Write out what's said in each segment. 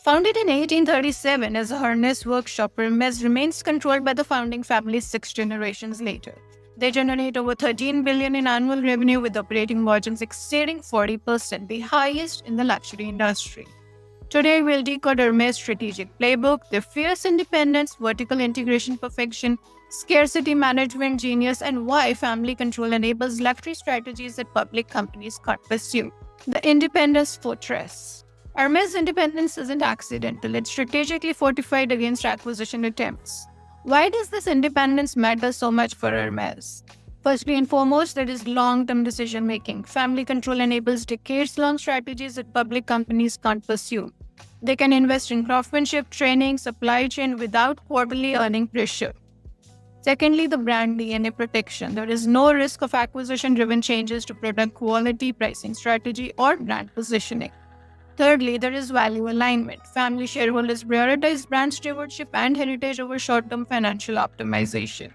Founded in 1837 as a harness workshop, Hermes remains controlled by the founding family 6 generations later. They generate over 13 billion in annual revenue with operating margins exceeding 40%, the highest in the luxury industry. Today, we'll decode Hermes' strategic playbook, their fierce independence, vertical integration perfection, scarcity management genius, and why family control enables luxury strategies that public companies can't pursue. The Independence Fortress. Hermes' independence isn't accidental, it's strategically fortified against acquisition attempts. Why does this independence matter so much for Hermes? Firstly and foremost, there is long-term decision-making. Family control enables decades-long strategies that public companies can't pursue. They can invest in craftsmanship, training, supply chain without quarterly earning pressure. Secondly, the brand DNA protection. There is no risk of acquisition-driven changes to product quality, pricing strategy, or brand positioning. Thirdly, there is value alignment. Family shareholders prioritize brand stewardship and heritage over short-term financial optimization.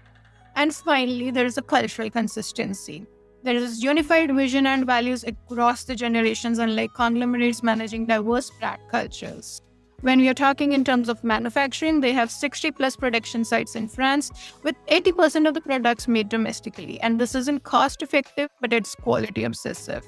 And finally, there is a cultural consistency. There is unified vision and values across the generations, unlike conglomerates managing diverse brand cultures. When we are talking in terms of manufacturing, they have 60 plus production sites in France, with 80% of the products made domestically. And this isn't cost effective, but it's quality obsessive.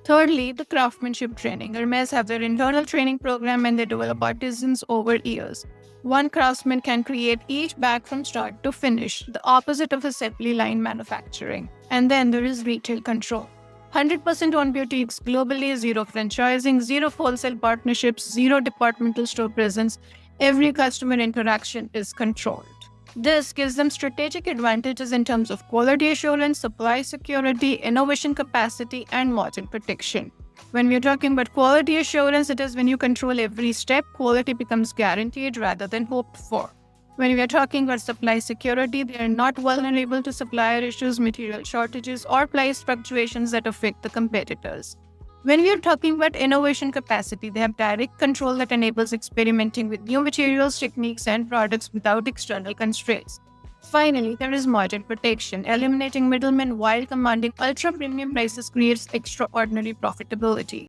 Thirdly, the craftsmanship training. Hermes have their internal training program and they develop artisans over years. One craftsman can create each bag from start to finish, the opposite of assembly line manufacturing. And then there is retail control. 100% owned boutiques globally, zero franchising, zero wholesale partnerships, zero departmental store presence. Every customer interaction is controlled. This gives them strategic advantages in terms of quality assurance, supply security, innovation capacity, and margin protection. When we're talking about quality assurance, it is when you control every step, quality becomes guaranteed rather than hoped for. When we are talking about supply security, they are not vulnerable to supplier issues, material shortages, or price fluctuations that affect the competitors. When we are talking about innovation capacity, they have direct control that enables experimenting with new materials, techniques, and products without external constraints. Finally, there is margin protection. Eliminating middlemen while commanding ultra-premium prices creates extraordinary profitability.